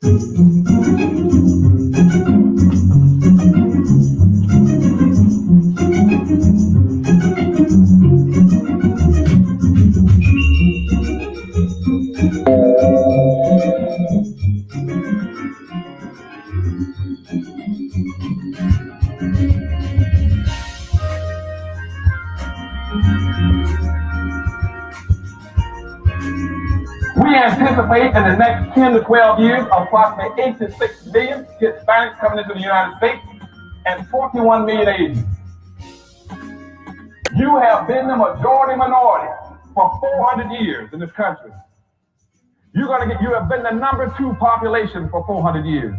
We anticipate in the next 10 to 12 years, approximately 8 to 6 million Hispanics coming into the United States and 41 million Asians. You have been the majority minority for 400 years in this country. You have been the number 2 population for 400 years.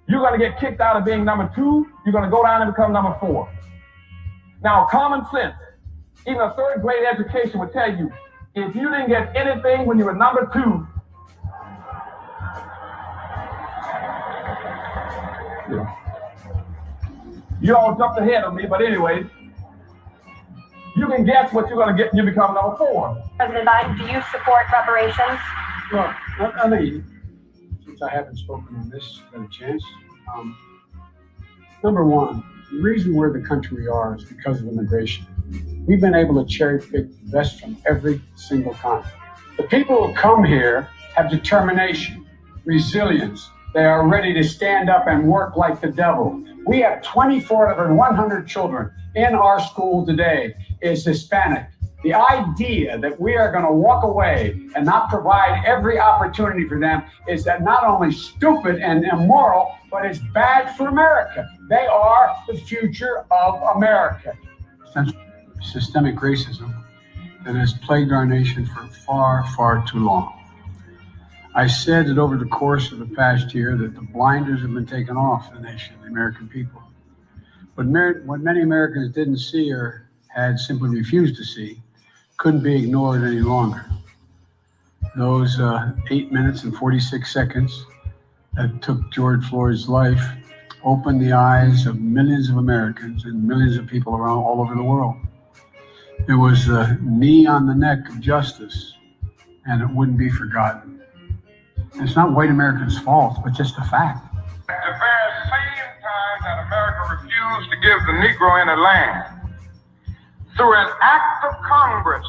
You're going to get kicked out of being number 2. You're going to go down and become number 4. Now, common sense, even a third grade education would tell you, if you didn't get anything when you were number 2, you all jumped ahead of me, but anyway, you can guess what you're going to get when you become number 4. President Biden, do you support reparations? Well, I think, since I haven't spoken on this, got a chance. Number one, the reason we're the country we are is because of immigration. We've been able to cherry pick the best from every single continent. The people who come here have determination, resilience. They are ready to stand up and work like the devil. We have 24 out of 100 children in our school today is Hispanic. The idea that we are going to walk away and not provide every opportunity for them is that not only stupid and immoral, but it's bad for America. They are the future of America. Systemic racism that has plagued our nation for far, far too long. I said that over the course of the past year that the blinders have been taken off the nation, the American people. But what many Americans didn't see or had simply refused to see couldn't be ignored any longer. Those 8 minutes and 46 seconds that took George Floyd's life opened the eyes of millions of Americans and millions of people around all over the world. It was the knee on the neck of justice, and it wouldn't be forgotten. It's not white Americans' fault, but just a fact. At the very same time that America refused to give the Negro any land, through an act of Congress,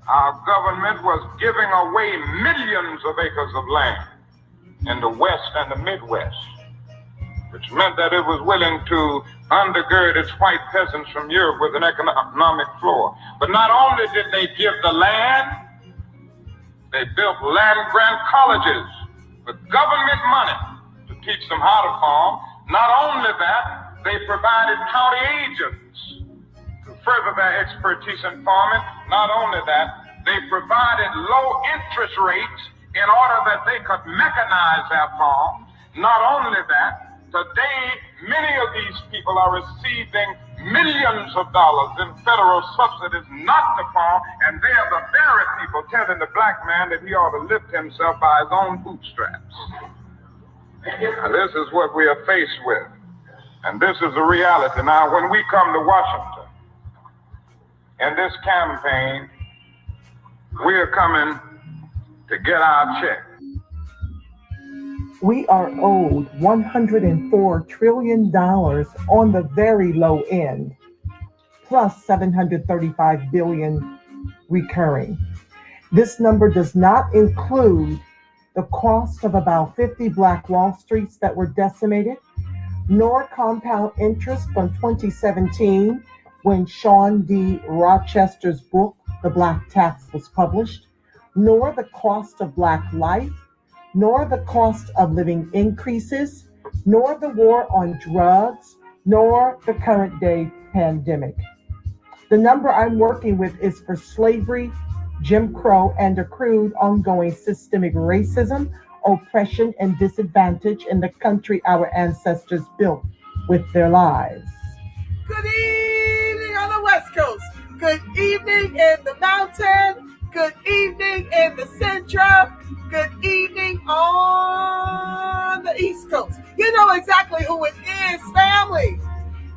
our government was giving away millions of acres of land in the West and the Midwest, which meant that it was willing to undergird its white peasants from Europe with an economic floor. But not only did they give the land, they built land-grant colleges with government money to teach them how to farm. Not only that, they provided county agents to further their expertise in farming. Not only that, they provided low interest rates in order that they could mechanize their farm. Not only that, today, many of these people are receiving millions of dollars in federal subsidies not to farm, and they are the very people telling the black man that he ought to lift himself by his own bootstraps. Now, this is what we are faced with, and this is the reality. Now, when we come to Washington, in this campaign, we are coming to get our check. We are owed $104 trillion on the very low end, plus $735 billion recurring. This number does not include the cost of about 50 Black Wall Streets that were decimated, nor compound interest from 2017 when Sean D. Rochester's book, The Black Tax, was published, nor the cost of Black life, nor the cost of living increases, nor the war on drugs, nor the current day pandemic. The number I'm working with is for slavery, Jim Crow, and accrued ongoing systemic racism, oppression, and disadvantage in the country our ancestors built with their lives. Good evening on the West Coast. Good evening in the mountain. Good evening in the Central. Good evening on the East Coast. You know exactly who it is, family.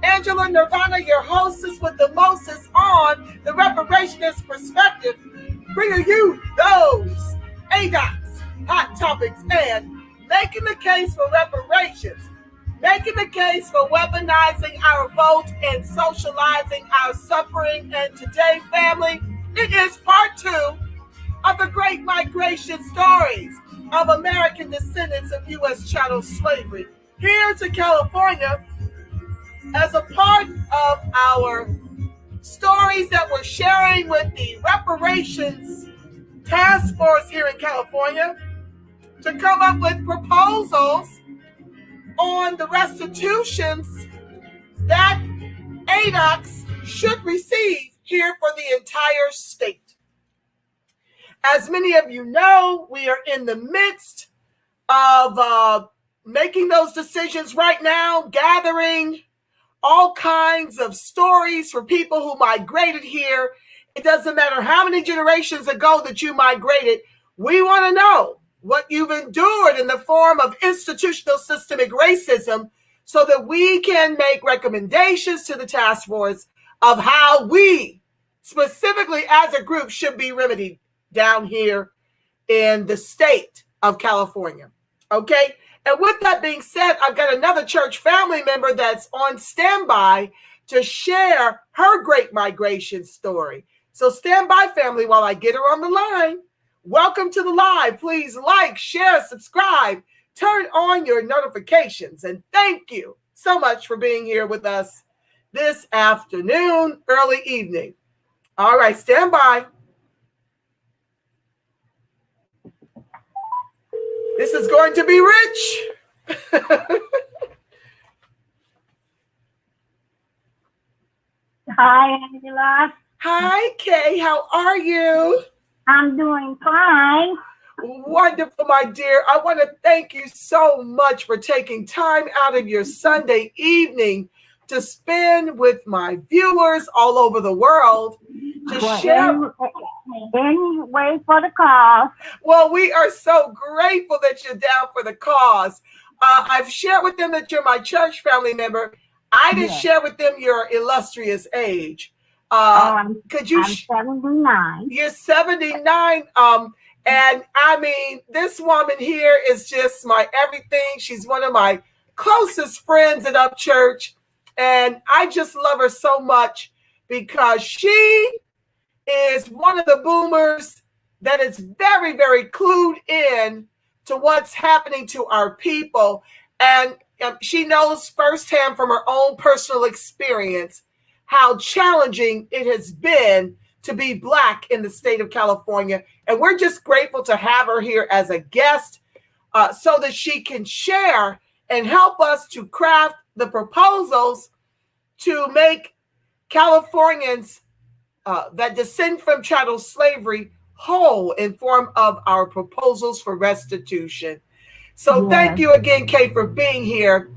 Angela Nirvana, your hostess with the mostest on the Reparationist Perspective, bringing you those ADOTs, hot topics, and making the case for reparations, making the case for weaponizing our vote and socializing our suffering. And today, family, it is part 2 of the Great Migration stories of American descendants of U.S. chattel slavery here to California as a part of our stories that we're sharing with the Reparations Task Force here in California to come up with proposals on the restitutions that ADOCs should receive here for the entire state. As many of you know, we are in the midst of making those decisions right now, gathering all kinds of stories for people who migrated here. It doesn't matter how many generations ago that you migrated. We want to know what you've endured in the form of institutional systemic racism so that we can make recommendations to the task force of how we, specifically as a group, should be remedied down here in the state of California. Okay? And with that being said, I've got another church family member that's on standby to share her great migration story. So stand by, family, while I get her on the line. Welcome to the live. Please like, share, subscribe, turn on your notifications. And thank you so much for being here with us this afternoon, early evening. All right, stand by. This is going to be rich. Hi, Angela. Hi, Kay. How are you? I'm doing fine. Wonderful, my dear. I want to thank you so much for taking time out of your Sunday evening to spend with my viewers all over the world to share. Anyway, for the cause. Well, we are so grateful that you're down for the cause. I've shared with them that you're my church family member. I didn't share with them your illustrious age. I'm 79. You're 79. And I mean, this woman here is just my everything. She's one of my closest friends at Up Church. And I just love her so much because she is one of the boomers that is very, very clued in to what's happening to our people. And she knows firsthand from her own personal experience how challenging it has been to be Black in the state of California. And we're just grateful to have her here as a guest so that she can share and help us to craft the proposals to make Californians that descend from chattel slavery whole in form of our proposals for restitution. So thank you again, Kay, for being here.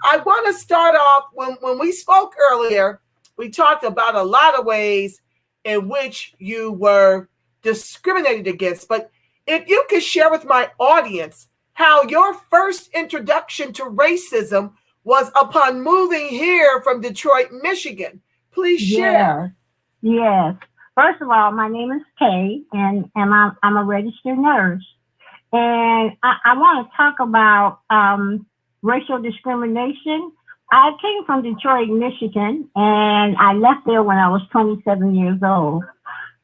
I want to start off, when we spoke earlier, we talked about a lot of ways in which you were discriminated against. But if you could share with my audience how your first introduction to racism was upon moving here from Detroit, Michigan. Please share. Yes. First of all, my name is Kay, and I'm a registered nurse. And I want to talk about racial discrimination. I came from Detroit, Michigan, and I left there when I was 27 years old.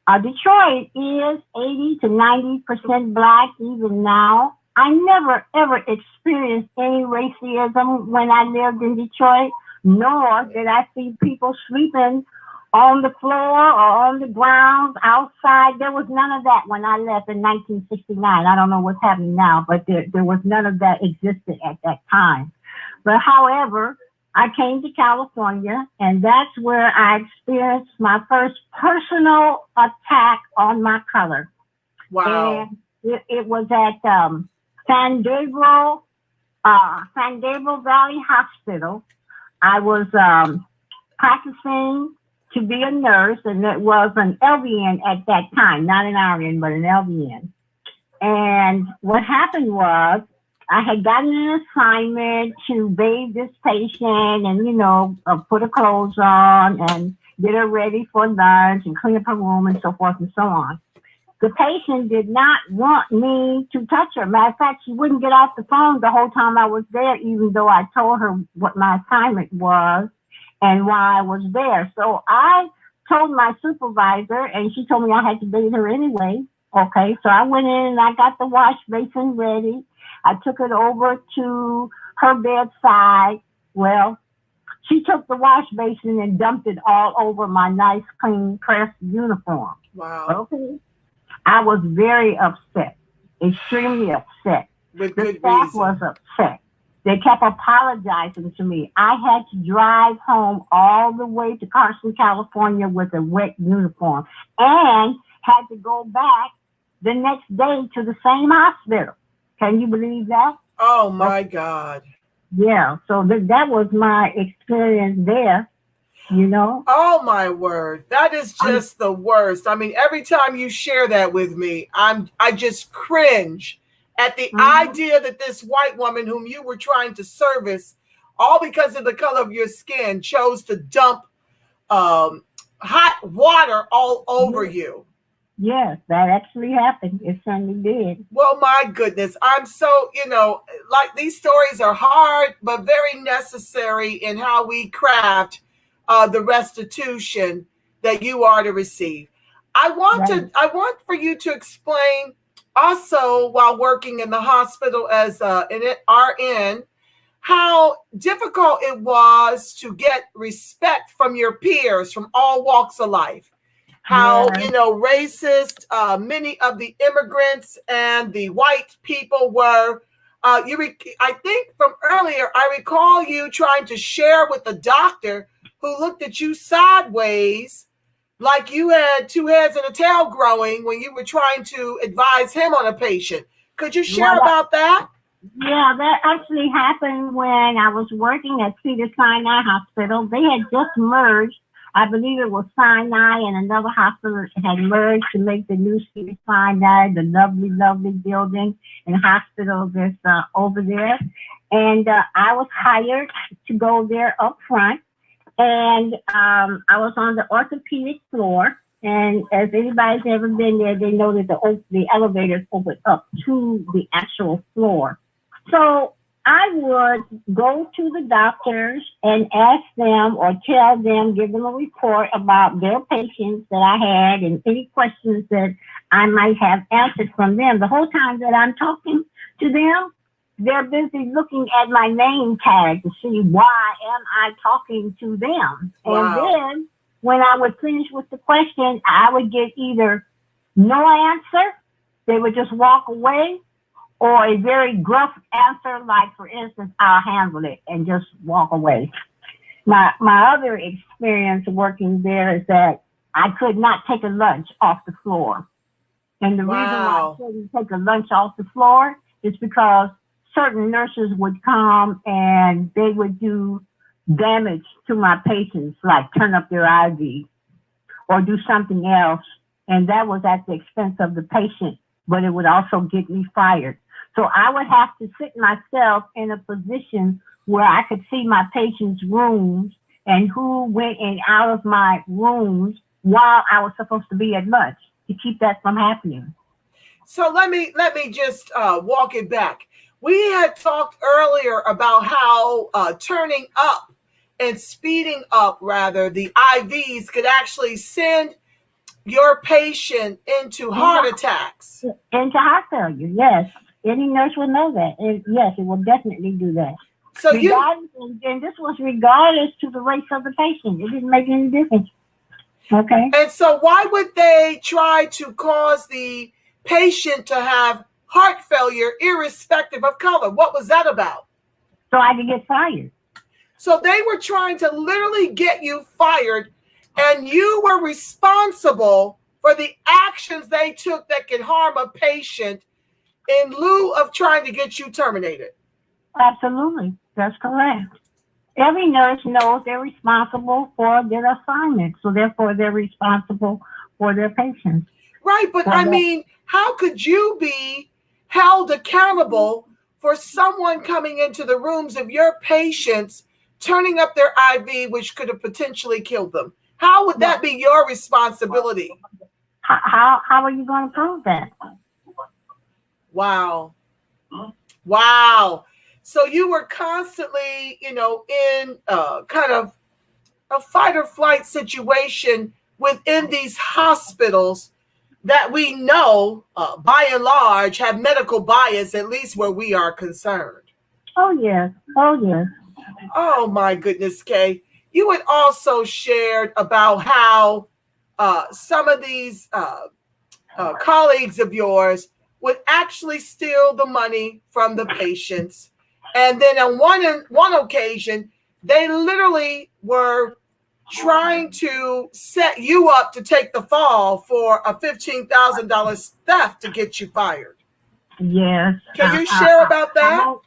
Detroit is 80 to 90% Black even now. I never, ever experienced any racism when I lived in Detroit, nor did I see people sleeping on the floor or on the ground outside. There was none of that when I left in 1969. I don't know what's happening now, but there was none of that existed at that time. But however, I came to California, and that's where I experienced my first personal attack on my color. Wow. And it was at San Gabriel Valley Hospital. I was practicing to be a nurse, and it was an LVN at that time, not an RN, but an LVN. And what happened was, I had gotten an assignment to bathe this patient and, put her clothes on and get her ready for lunch and clean up her room and so forth and so on. the patient did not want me to touch her. Matter of fact, she wouldn't get off the phone the whole time I was there, even though I told her what my assignment was and why I was there. So I told my supervisor, and she told me I had to bathe her anyway. Okay, so I went in and I got the wash basin ready. I took it over to her bedside. Well, she took the wash basin and dumped it all over my nice, clean, pressed uniform. Wow. Okay. I was very upset, extremely upset. With The good staff reason. was upset. They kept apologizing to me. I had to drive home all the way to Carson, California with a wet uniform and had to go back the next day to the same hospital. Can you believe that? Oh my God. Yeah, so that was my experience there, you know. Oh my word. That is just the worst. I mean, every time you share that with me, I just cringe at the idea that this white woman whom you were trying to service, all because of the color of your skin, chose to dump hot water all over you. Yes, that actually happened. It certainly did. Well, my goodness. I'm so, like these stories are hard, but very necessary in how we craft the restitution that you are to receive. I want for you to explain also while working in the hospital as an RN, how difficult it was to get respect from your peers from all walks of life. How, racist many of the immigrants and the white people were. I think from earlier, I recall you trying to share with the doctor who looked at you sideways like you had two heads and a tail growing when you were trying to advise him on a patient. Could you share about that? Yeah, that actually happened when I was working at Cedars-Sinai Hospital. They had just merged. I believe it was Sinai and another hospital had merged to make the new Cedars-Sinai, the lovely, lovely building and hospital that's over there. And I was hired to go there up front. And I was on the orthopedic floor. And as anybody's ever been there, they know that the elevators open up to the actual floor. So I would go to the doctors and ask them or tell them, give them a report about their patients that I had and any questions that I might have answered from them. The whole time that I'm talking to them, they're busy looking at my name tag to see why am I talking to them. Wow. And then when I would finish with the question, I would get either no answer, they would just walk away, or a very gruff answer, like, for instance, I'll handle it, and just walk away. My other experience working there is that I could not take a lunch off the floor. And the reason why I couldn't take a lunch off the floor is because certain nurses would come and they would do damage to my patients, like turn up their IV or do something else. And that was at the expense of the patient, but it would also get me fired. So I would have to sit myself in a position where I could see my patients' rooms and who went in and out of my rooms while I was supposed to be at lunch to keep that from happening. So let me just walk it back. We had talked earlier about how turning up and speeding up, rather, the IVs could actually send your patient into heart attacks. Into heart failure, yes. Any nurse would know that. Yes, it will definitely do that. So and this was regardless to the race of the patient. It didn't make any difference. Okay. And so why would they try to cause the patient to have heart failure irrespective of color? What was that about? So I could get fired. So they were trying to literally get you fired, and you were responsible for the actions they took that could harm a patient in lieu of trying to get you terminated. Absolutely. That's correct. Every nurse knows they're responsible for their assignment. So therefore they're responsible for their patients. Right. But I mean, how could you be held accountable for someone coming into the rooms of your patients, turning up their IV, which could have potentially killed them? How would that be your responsibility? How are you going to prove that? Wow. Wow. So you were constantly, in kind of a fight or flight situation within these hospitals that we know, by and large, have medical bias, at least where we are concerned. Oh yes. Oh yes. Oh my goodness, Kay. You had also shared about how some of these colleagues of yours would actually steal the money from the patients. And then on one occasion, they literally were trying to set you up to take the fall for a $15,000 theft to get you fired. Yes. Can you share about that?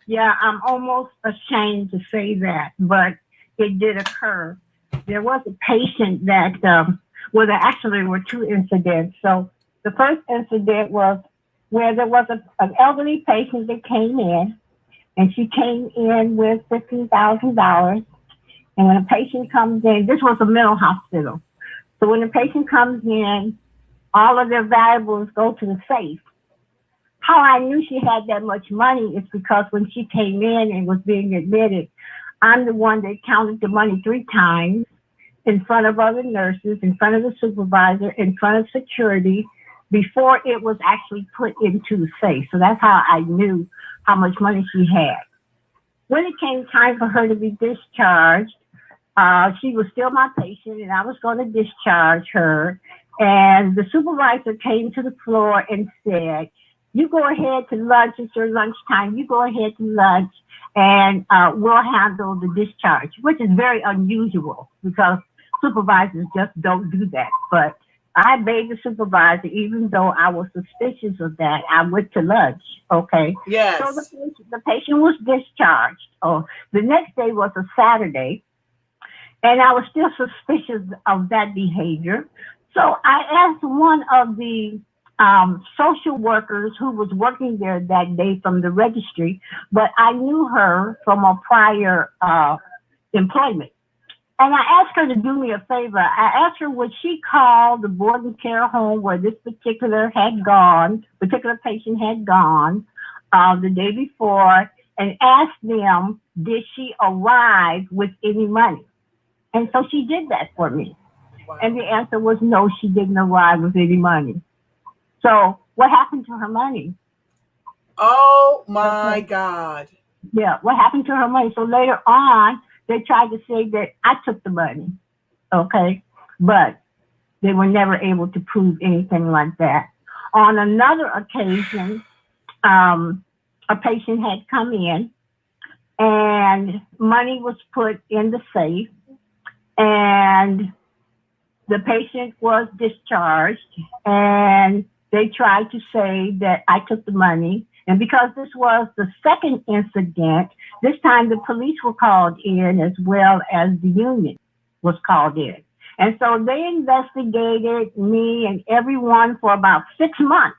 I'm almost ashamed to say that, but it did occur. There was a patient that, there actually were two incidents. So the first incident was where there was an elderly patient that came in, and she came in with $15,000. And when a patient comes in, this was a mental hospital. So when a patient comes in, all of their valuables go to the safe. How I knew she had that much money is because when she came in and was being admitted, I'm the one that counted the money 3 times in front of other nurses, in front of the supervisor, in front of security, before it was actually put into the safe. So that's how I knew how much money she had. When it came time for her to be discharged, she was still my patient, and I was going to discharge her. And the supervisor came to the floor and said, "You go ahead to lunch. It's your lunchtime. You go ahead to lunch, and we'll handle the discharge," which is very unusual because supervisors just don't do that. But I obeyed the supervisor, even though I was suspicious of that. I went to lunch. Okay. Yes. So the patient was discharged. Oh, the next day was a Saturday, and I was still suspicious of that behavior. So I asked one of the social workers who was working there that day from the registry, but I knew her from a prior employment. And I asked her to do me a favor. I asked her, would she call the board and care home where this particular patient had gone the day before, and ask them, did she arrive with any money? And so she did that for me. Wow. And the answer was no, she didn't arrive with any money. So what happened to her money? Oh my God. Yeah, what happened to her money? So later on, they tried to say that I took the money, okay? But they were never able to prove anything like that. On another occasion, a patient had come in and money was put in the safe, and the patient was discharged, and they tried to say that I took the money. And because this was the second incident, this time the police were called in as well as the union was called in. And so they investigated me and everyone for about 6 months.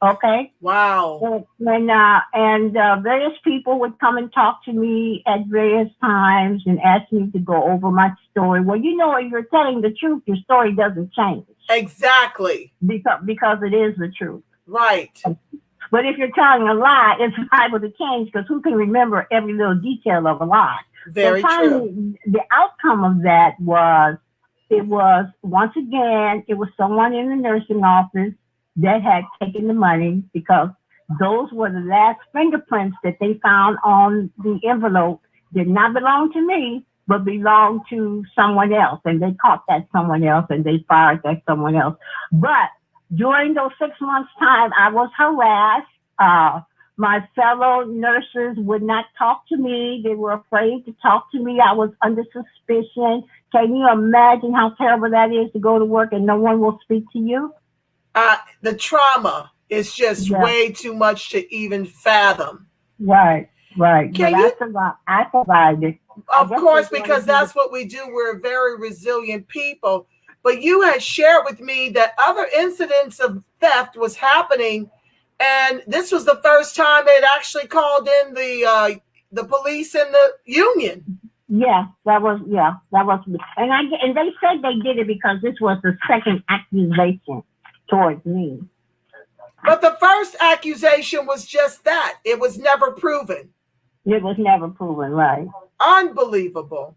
Okay. Wow. And various people would come and talk to me at various times and ask me to go over my story. Well, if you're telling the truth, your story doesn't change. Exactly. Because it is the truth. Right. But if you're telling a lie, it's liable to change, because who can remember every little detail of a lie? Very true. The outcome of that was, once again, it was someone in the nursing office that had taken the money, because those were the last fingerprints that they found on the envelope. Did not belong to me, but belonged to someone else. And they caught that someone else, and they fired that someone else. But during those 6 months' time, I was harassed. My fellow nurses would not talk to me. They were afraid to talk to me. I was under suspicion. Can you imagine how terrible that is, to go to work and no one will speak to you? The trauma is just way too much to even fathom. Right. But I survived it. Of course, because that's what we do. We're very resilient people. But you had shared with me that other incidents of theft was happening, and this was the first time they had actually called in the police and the union. Yeah, that was, and they said they did it because this was the second accusation towards me. But the first accusation was just that. It was never proven. It was never proven, right? Unbelievable.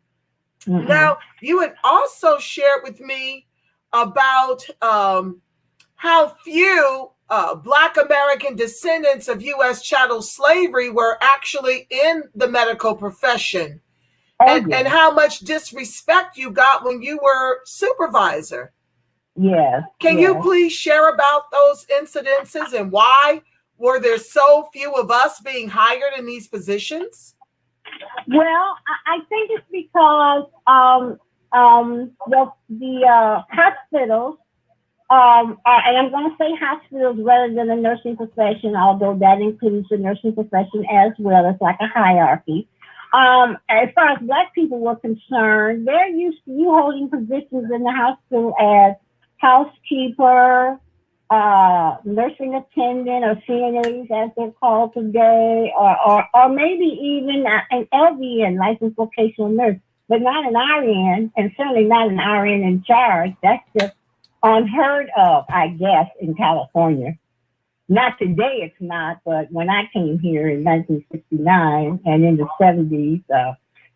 Mm-hmm. Now, you had also shared with me about how few Black American descendants of U.S. chattel slavery were actually in the medical profession. And how much disrespect you got when you were supervisor. Yes. Can you please share about those incidences and why were there so few of us being hired in these positions? Well, I think it's because the hospitals, and I'm going to say hospitals rather than the nursing profession, although that includes the nursing profession as well. It's like a hierarchy. As far as Black people were concerned, they're used to you holding positions in the hospital as housekeeper, nursing attendant, or CNAs as they're called today, or maybe even an LVN, licensed vocational nurse, but not an RN, and certainly not an RN in charge. That's just unheard of, I guess, in California. Not today, it's not, but when I came here in 1969 and in the 70s,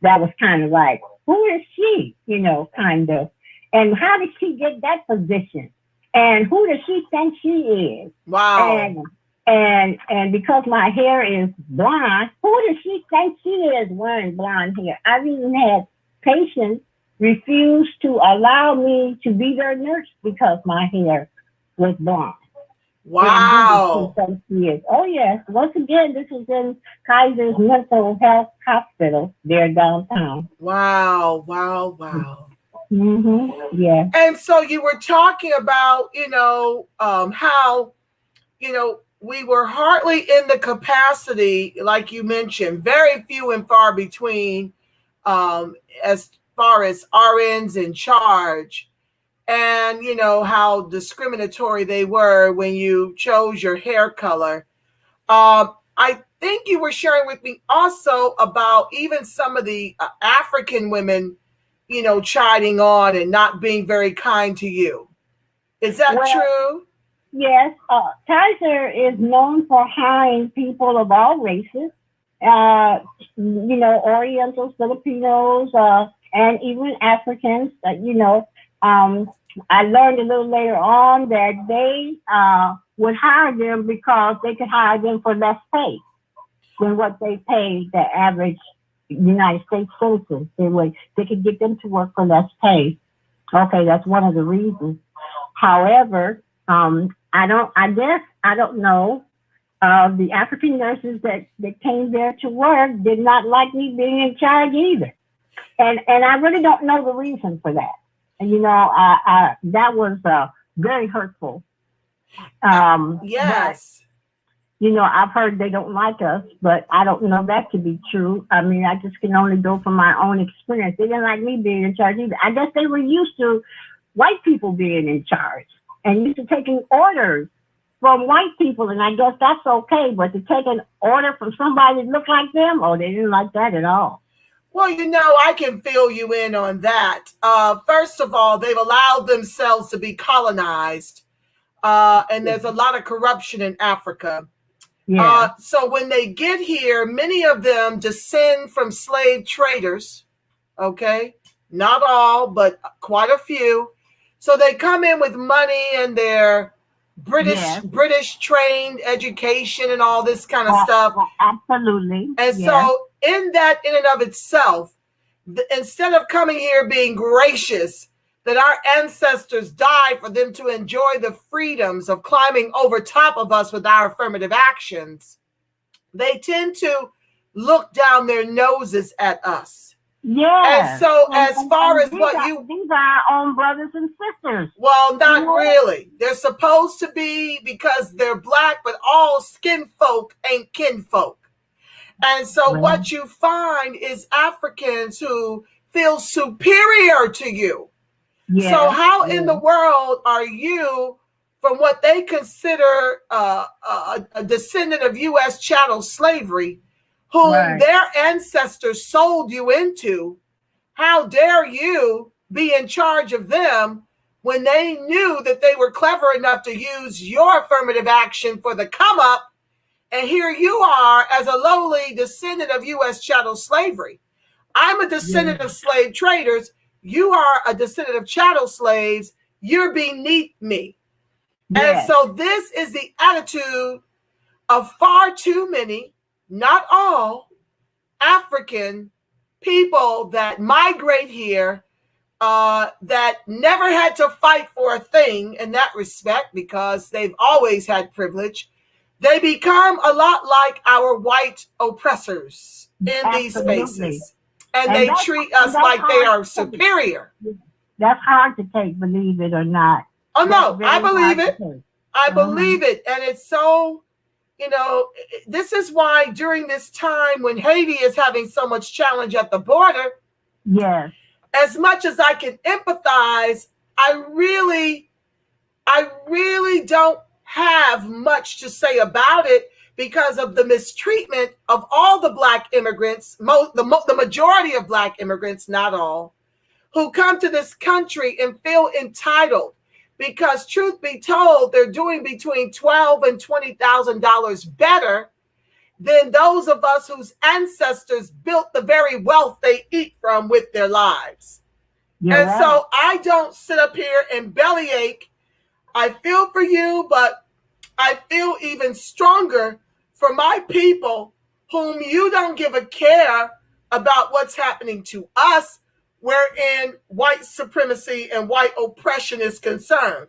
that was kind of like, who is she? Kind of. And how did she get that position? And who does she think she is? Wow. And because my hair is blonde, who does she think she is wearing blonde hair? I've even had patients refuse to allow me to be their nurse because my hair was blonde. Wow. Oh, yes. Once again, this is in Kaiser's Mental Health Hospital there downtown. Wow. Mm-hmm. Yeah. And so you were talking about, how, we were hardly in the capacity, like you mentioned, very few and far between, as far as RNs in charge. And how discriminatory they were when you chose your hair color. I think you were sharing with me also about even some of the African women, chiding on and not being very kind to you. Is that true? Yes. Kaiser is known for hiring people of all races, Orientals, Filipinos, and even Africans, I learned a little later on that they would hire them because they could hire them for less pay than what they paid the average United States citizen. They could get them to work for less pay. Okay, that's one of the reasons. However, I don't know. The African nurses that came there to work did not like me being in charge either. And I really don't know the reason for that. And, that was very hurtful. Yes. But, I've heard they don't like us, but I don't know that to be true. I mean, I just can only go from my own experience. They didn't like me being in charge either. I guess they were used to white people being in charge and used to taking orders from white people. And I guess that's okay. But to take an order from somebody that looked like them, they didn't like that at all. Well, I can fill you in on that. First of all, they've allowed themselves to be colonized. And there's a lot of corruption in Africa. Yeah. So when they get here, many of them descend from slave traders. Okay. Not all, but quite a few. So they come in with money and their British trained education and all this kind of stuff. Absolutely. And so in and of itself, instead of coming here being gracious that our ancestors died for them to enjoy the freedoms of climbing over top of us with our affirmative actions, they tend to look down their noses at us. Yeah. And so as far as these what these are our own brothers and sisters. Well, not really. They're supposed to be because they're black, but all skin folk ain't kinfolk. And so what you find is Africans who feel superior to you. Yeah, so how in the world are you, from what they consider a descendant of U.S. chattel slavery, whom their ancestors sold you into, How dare you be in charge of them when they knew that they were clever enough to use your affirmative action for the come up? And here you are as a lowly descendant of U.S. chattel slavery. I'm a descendant of slave traders. You are a descendant of chattel slaves. You're beneath me. And so this is the attitude of far too many, not all, African people that migrate here, that never had to fight for a thing in that respect because they've always had privilege. They become a lot like our white oppressors in these spaces. And they treat us like they are superior. That's hard to take, believe it or not. Oh, no, I believe it. I believe it. And it's so, this is why during this time when Haiti is having so much challenge at the border, yes, as much as I can empathize, I really don't have much to say about it because of the mistreatment of all the Black immigrants, the majority of Black immigrants, not all, who come to this country and feel entitled. Because truth be told, they're doing between $12,000 and $20,000 better than those of us whose ancestors built the very wealth they eat from with their lives. So I don't sit up here and bellyache. I feel for you, but I feel even stronger for my people whom you don't give a care about what's happening to us, wherein white supremacy and white oppression is concerned.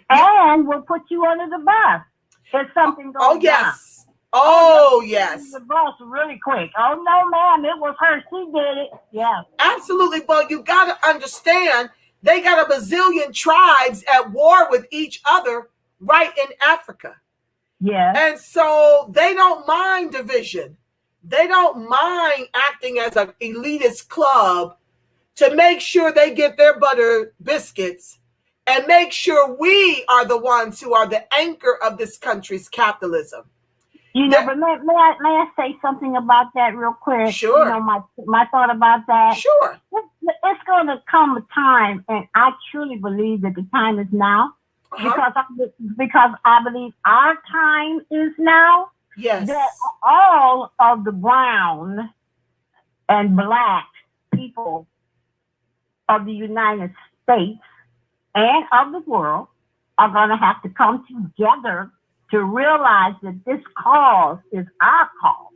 And we'll put you under the bus if something goes down. Yes. Oh, yes. The bus really quick. Oh, no, ma'am, it was her. She did it. Yeah. Absolutely. But you got to understand, they got a bazillion tribes at war with each other right in Africa. Yeah. And so they don't mind division. They don't mind acting as an elitist club to make sure they get their butter biscuits and make sure we are the ones who are the anchor of this country's capitalism. But may I say something about that real quick? Sure. My thought about that. Sure. It's going to come a time, and I truly believe that the time is now, because I believe our time is now. Yes. That all of the brown and Black people of the United States and of the world are going to have to come together to realize that this cause is our cause.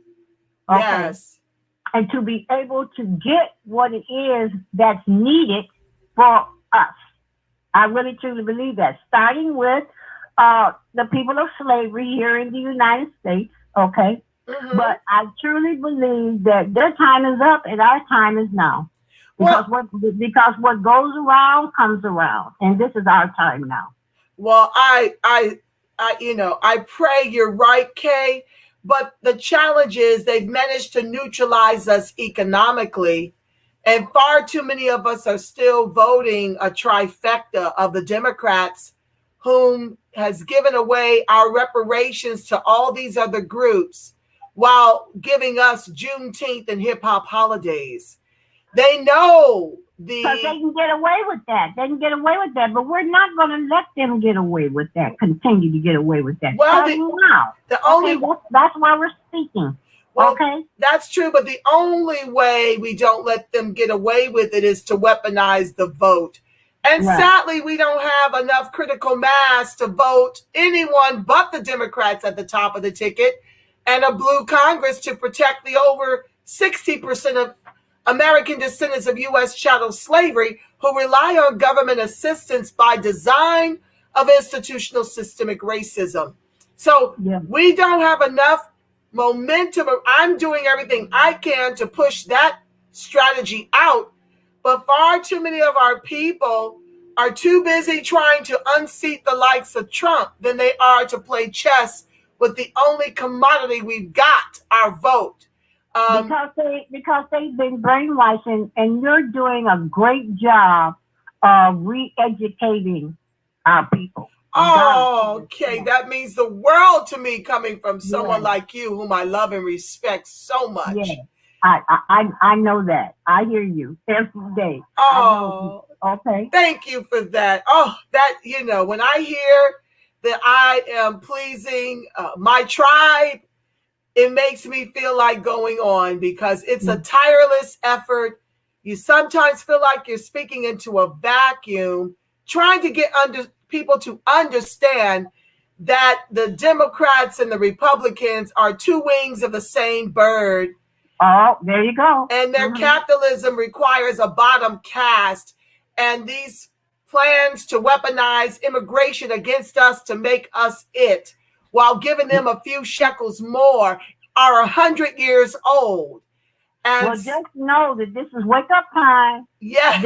Okay? Yes. And to be able to get what it is that's needed for us. I really truly believe that. Starting with the people of slavery here in the United States, okay? Mm-hmm. But I truly believe that their time is up and our time is now. Because what goes around comes around, and this is our time now. Well, I pray you're right, Kay. But the challenge is they've managed to neutralize us economically, and far too many of us are still voting a trifecta of the Democrats, whom has given away our reparations to all these other groups while giving us Juneteenth and hip hop holidays. They know because they can get away with that. They can get away with that, but we're not going to let them get away with that. Continue to get away with that. Well, that's why we're speaking. Well, okay, that's true, but the only way we don't let them get away with it is to weaponize the vote. And sadly, we don't have enough critical mass to vote anyone but the Democrats at the top of the ticket and a blue Congress to protect the over 60% of American descendants of U.S. chattel slavery who rely on government assistance by design of institutional systemic racism. So we don't have enough momentum. I'm doing everything I can to push that strategy out, but far too many of our people are too busy trying to unseat the likes of Trump than they are to play chess with the only commodity we've got, our vote. Because they've been brainwashed, and you're doing a great job of re-educating our people. Oh, okay. That means the world to me, coming from someone like you, whom I love and respect so much. Yeah. I know that. I hear you every day. Oh, Okay. thank you for that. Oh, that, when I hear that I am pleasing my tribe, it makes me feel like going on because it's a tireless effort. You sometimes feel like you're speaking into a vacuum, trying to get people to understand that the Democrats and the Republicans are two wings of the same bird. Oh, there you go. And their capitalism requires a bottom caste. And these plans to weaponize immigration against us to make us it, while giving them a few shekels more, are 100 years old. And well, just know that this is wake up time. Yeah.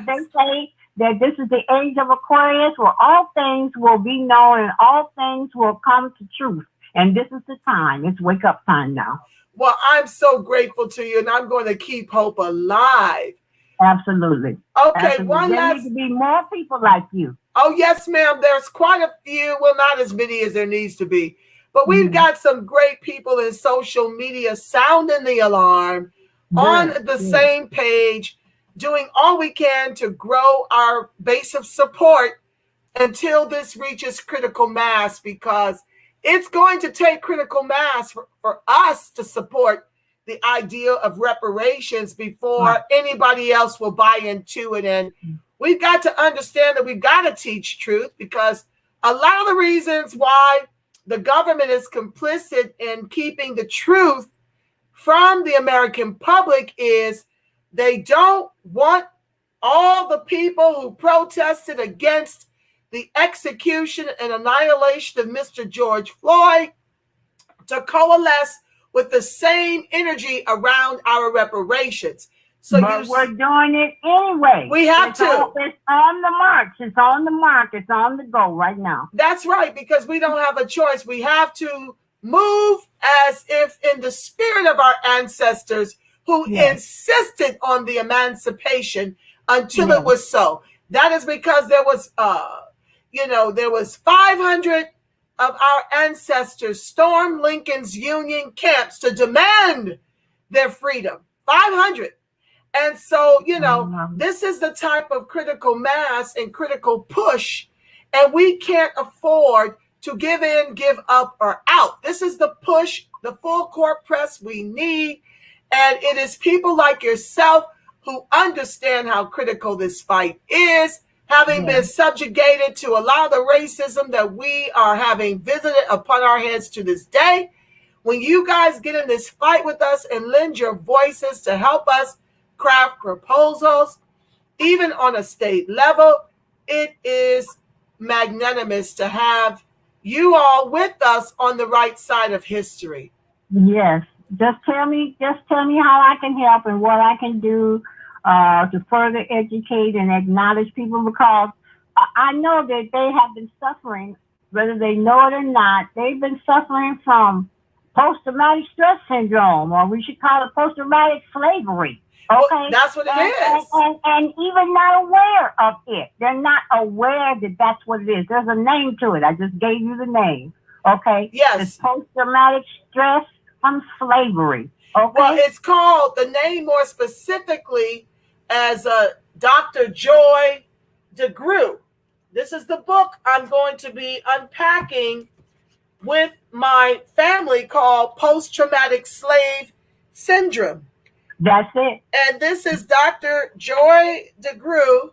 They say that this is the age of Aquarius, where all things will be known and all things will come to truth. And this is the time. It's wake up time now. Well, I'm so grateful to you, and I'm going to keep hope alive. Absolutely. Okay, Absolutely. There need to be more people like you. Oh, yes, ma'am. There's quite a few. Well, not as many as there needs to be. But we've got some great people in social media sounding the alarm on the same page, doing all we can to grow our base of support until this reaches critical mass, because it's going to take critical mass for us to support the idea of reparations before anybody else will buy into it. And we've got to understand that we've got to teach truth, because a lot of the reasons why the government is complicit in keeping the truth from the American public is they don't want all the people who protested against the execution and annihilation of Mr. George Floyd to coalesce with the same energy around our reparations. So we're doing it anyway. We have to. It's on the march. It's on the mark. It's on the go right now. That's right, because we don't have a choice. We have to move as if in the spirit of our ancestors who insisted on the emancipation until it was so. That is because there was, there was 500 of our ancestors stormed Lincoln's Union camps to demand their freedom. 500. And so, this is the type of critical mass and critical push, and we can't afford to give in, give up, or out. This is the push, the full court press we need. And it is people like yourself who understand how critical this fight is, having been subjugated to a lot of the racism that we are having visited upon our heads to this day. When you guys get in this fight with us and lend your voices to help us craft proposals, even on a state level, it is magnanimous to have you all with us on the right side of history. Yes. Just tell me how I can help and what I can do to further educate and acknowledge people, because I know that they have been suffering, whether they know it or not. They've been suffering from post-traumatic stress syndrome, or we should call it post-traumatic slavery. Okay, well, that's what it is. And even not aware of it. They're not aware that that's what it is. There's a name to it. I just gave you the name. Okay. Yes. It's post-traumatic stress from slavery. Okay. Well, it's called, the name more specifically, as Dr. Joy DeGruy. This is the book I'm going to be unpacking with my family, called Post-Traumatic Slave Syndrome. That's it. And this is Dr. Joy DeGruy,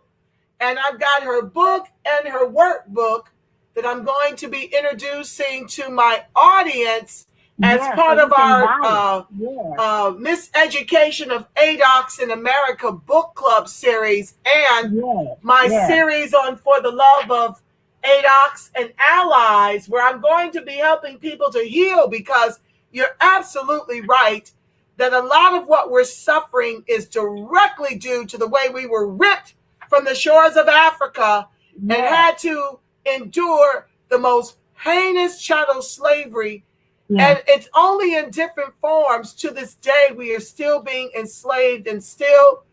and I've got her book and her workbook that I'm going to be introducing to my audience as part of our Miseducation of ADOX in America book club series, and my series on For the Love of ADOX and Allies, where I'm going to be helping people to heal, because you're absolutely right that a lot of what we're suffering is directly due to the way we were ripped from the shores of Africa and had to endure the most heinous chattel slavery. And it's only in different forms to this day. We are still being enslaved and still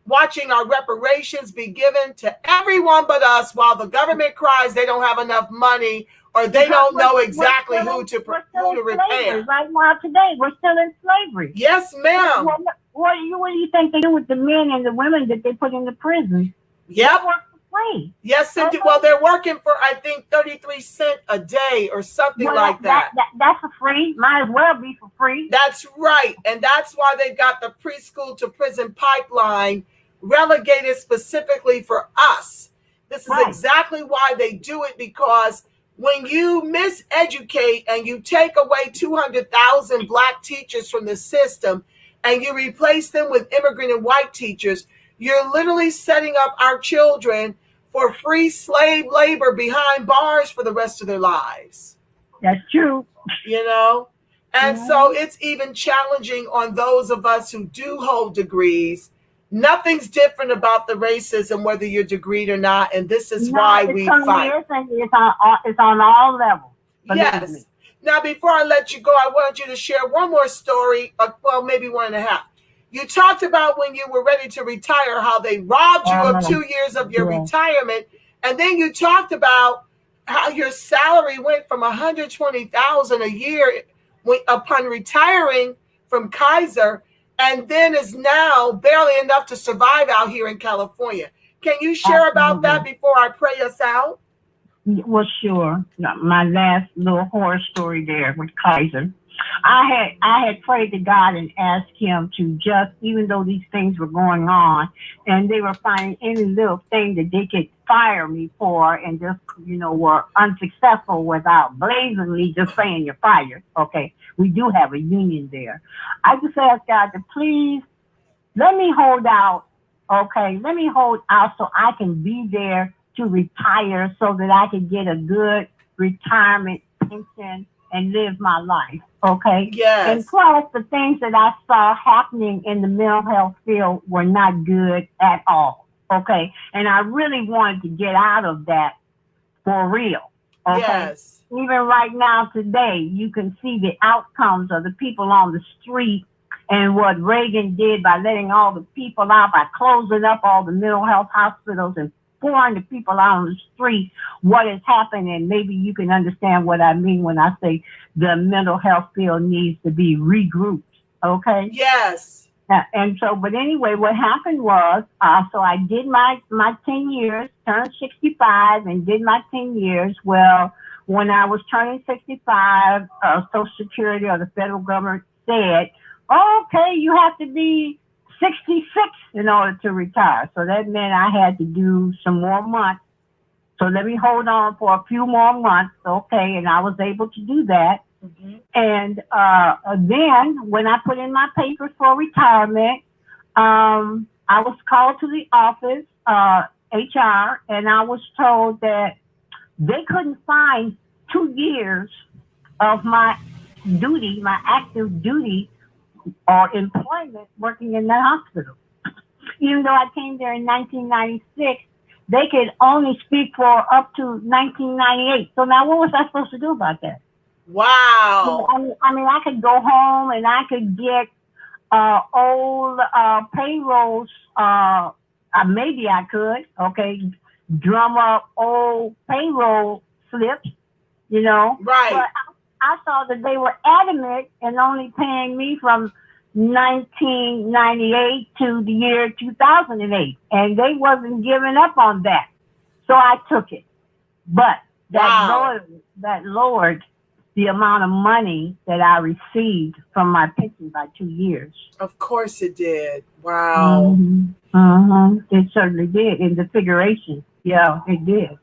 watching our reparations be given to everyone but us, while the government cries they don't have enough money, or they don't know exactly we're still who to in slavery repair. right now today. We're still in slavery. Yes, ma'am. What do you think they do with the men and the women that they put in the prison? Yep. They work for free. Yes, indeed. Well, they're working for, I think, 33 cents a day or something like that. That's for free. Might as well be for free. That's right. And that's why they've got the preschool to prison pipeline relegated specifically for us. This is exactly why they do it, because when you miseducate and you take away 200,000 Black teachers from the system and you replace them with immigrant and white teachers, you're literally setting up our children for free slave labor behind bars for the rest of their lives. That's true. You know? And so it's even challenging on those of us who do hold degrees. Nothing's different about the racism, whether you're degreed or not. And this is why we fight. It's on all levels. Yes. Now, before I let you go, I wanted you to share one more story, well, maybe one and a half. You talked about when you were ready to retire, how they robbed you of 2 years of your retirement. And then you talked about how your salary went from $120,000 a year upon retiring from Kaiser, and then is now barely enough to survive out here in California. Can you share about that before I pray us out? Well, sure. My last little horror story there with Kaiser. I had prayed to God and asked him to just, even though these things were going on and they were finding any little thing that they could fire me for, and just, were unsuccessful without blazingly just saying you're fired. Okay. We do have a union there. I just asked God to please let me hold out. Okay. Let me hold out so I can be there to retire, so that I can get a good retirement pension and live my life. Okay. Yes. And plus, the things that I saw happening in the mental health field were not good at all. Okay. And I really wanted to get out of that for real. Okay. Yes. Even right now today, you can see the outcomes of the people on the street and what Reagan did by letting all the people out, by closing up all the mental health hospitals and pouring the people out on the street, what has happened. And maybe you can understand what I mean when I say the mental health field needs to be regrouped. Okay. Yes. And so, but anyway, what happened was, so I did my 10 years, turned 65 and did my 10 years. Well, when I was turning 65, Social Security or the federal government said, okay, you have to be 66 in order to retire. So that meant I had to do some more months. So let me hold on for a few more months. Okay. And I was able to do that. Mm-hmm. And then when I put in my papers for retirement, I was called to the office, HR, and I was told that they couldn't find 2 years of my duty, my active duty or employment working in that hospital. Even though I came there in 1996, they could only speak for up to 1998. So now what was I supposed to do about that? Wow. I mean, I could go home and I could get old payrolls. Maybe I could, okay, drum up old payroll slips, Right. But I saw that they were adamant in only paying me from 1998 to the year 2008, and they wasn't giving up on that. So I took it, but that lowered the amount of money that I received from my pension by 2 years. Of course it did. Wow. Mm-hmm. Mm-hmm. It certainly did in the figuration. Yeah, it did.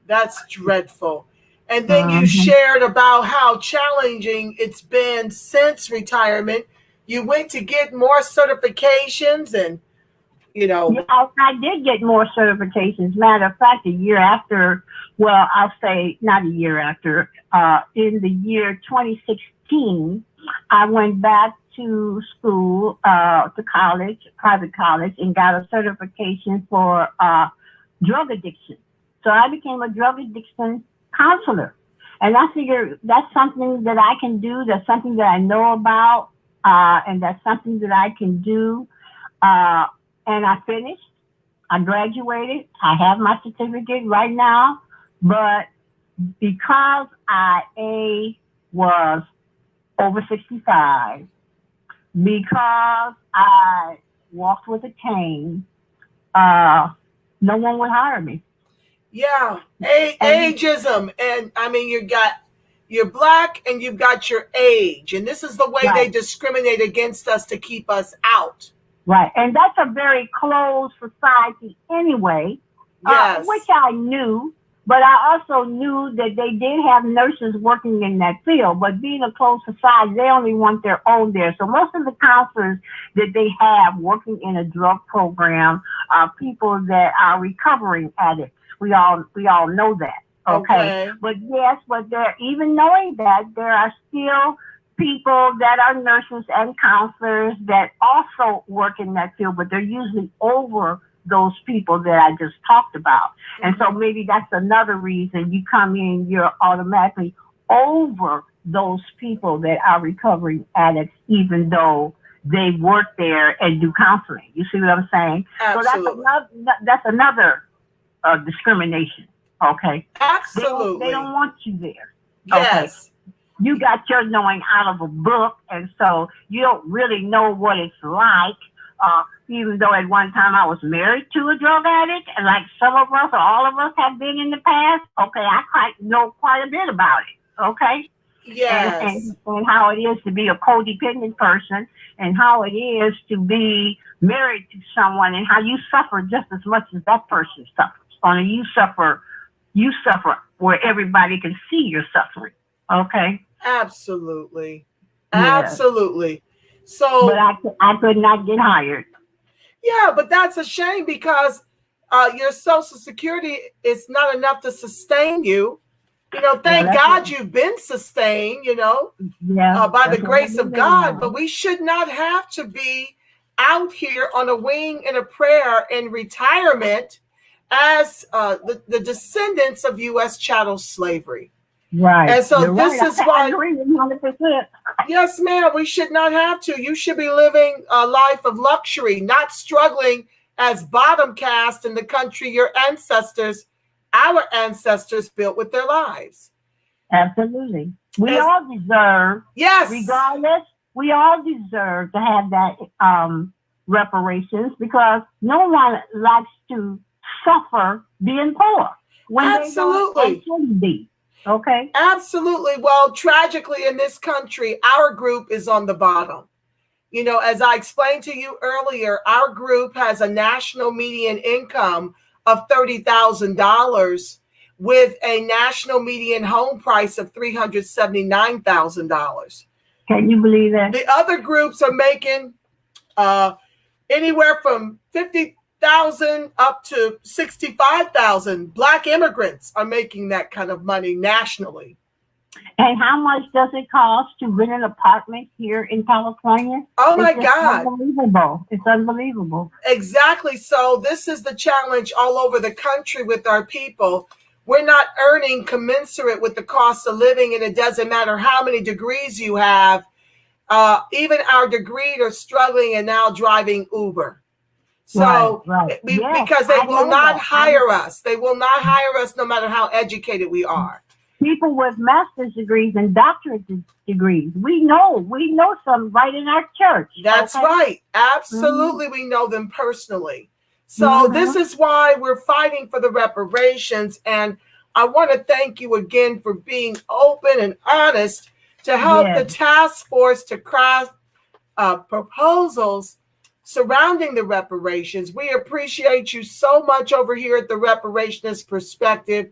That's dreadful. And then you shared about how challenging it's been since retirement. You went to get more certifications and, Yeah, I did get more certifications. Matter of fact, a year after, well, I'll say not a year after, in the year 2016, I went back to school, to college, private college, and got a certification for drug addiction. So I became a drug addiction counselor. And I figure that's something that I can do. That's something that I know about. And that's something that I can do. And I finished. I graduated. I have my certificate right now. But because I was over 65, because I walked with a cane, no one would hire me. Yeah, ageism, and I mean you're black and you've got your age, and this is the way they discriminate against us to keep us out. Right, and that's a very closed society anyway, Yes. Which I knew, but I also knew that they did have nurses working in that field, but being a closed society, they only want their own there. So most of the counselors that they have working in a drug program are people that are recovering addicts. We all know that. Okay. But yes, there, even knowing that, there are still people that are nurses and counselors that also work in that field, but they're usually over those people that I just talked about. And so maybe that's another reason you come in, you're automatically over those people that are recovering addicts, even though they work there and do counseling. You see what I'm saying? Absolutely. So that's another discrimination. Okay. Absolutely. They don't want you there. Yes. Okay. You got your knowing out of a book, and so you don't really know what it's like. Even though at one time I was married to a drug addict, and like some of us or all of us have been in the past, okay, I know quite a bit about it. Okay. Yes. And how it is to be a codependent person, and how it is to be married to someone, and how you suffer just as much as that person suffers. Only you suffer where everybody can see your suffering. Okay. Absolutely. Yeah. Absolutely. So, but I could not get hired. Yeah, but that's a shame because your Social Security is not enough to sustain you. You know, thank God you've been sustained, you know, by the grace of God. But we should not have to be out here on a wing and a prayer in retirement as the descendants of U.S. chattel slavery. Right. And so this is why. I agree 100%. Yes, ma'am. We should not have to. You should be living a life of luxury, not struggling as bottom caste in the country our ancestors built with their lives. Absolutely. We all deserve. Yes. Regardless, we all deserve to have that reparations, because no one likes to suffer being poor when Absolutely. they shouldn't be. Okay. Absolutely. Well, tragically in this country, our group is on the bottom. You know, as I explained to you earlier, our group has a national median income of $30,000 with a national median home price of $379,000. Can you believe that? The other groups are making anywhere from $50,000 up to $65,000. Black immigrants are making that kind of money nationally. And how much does it cost to rent an apartment here in California? Oh my God. Unbelievable. It's unbelievable. Exactly. So this is the challenge all over the country with our people. We're not earning commensurate with the cost of living, and it doesn't matter how many degrees you have. Even our degreed are struggling and now driving Uber. So because they will not hire us. They will not hire us no matter how educated we are. People with master's degrees and doctorate degrees. We know some right in our church. That's right. Absolutely. We know them personally. So this is why we're fighting for the reparations. And I want to thank you again for being open and honest to help the task force to craft proposals surrounding the reparations. We appreciate you so much over here at the Reparationist Perspective.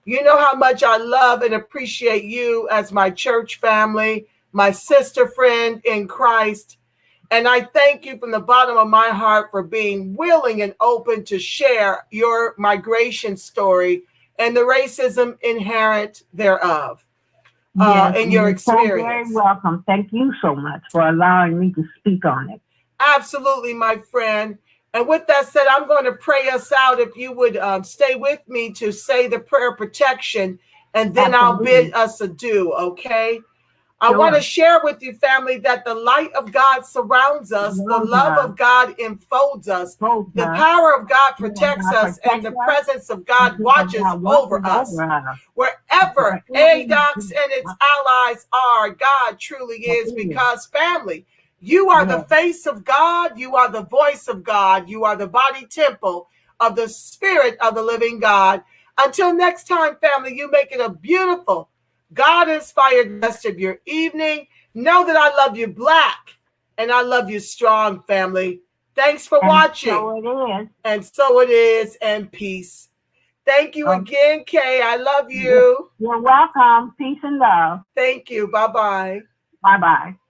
You know how much I love and appreciate you as my church family, my sister friend in Christ. And I thank you from the bottom of my heart for being willing and open to share your migration story and the racism inherent thereof in your experience. So very welcome. Thank you so much for allowing me to speak on it. Absolutely, my friend. And with that said, I'm going to pray us out. If you would stay with me to say the prayer of protection, and then I'll bid us adieu, okay? I want to Sure. share with you, family, that the light of God surrounds us, the Lord love God. of God enfolds us, Hold the us. power of God Lord protects God, us, and protect the us. presence of God And watches God over watches us. over us. Wherever Wherever we ADOX do. and its allies are, God truly is, Yes. because family, you are the Yes. face of God, you are the voice of God, you are the body temple of the Spirit of the living God. Until next time, family, you make it a beautiful, God-inspired rest of your evening. Know that I love you black and I love you strong, family. Thanks for watching. So it is. And so it is, and peace. Thank you again, Kay. I love you. You're welcome. Peace and love. Thank you. Bye-bye. Bye-bye.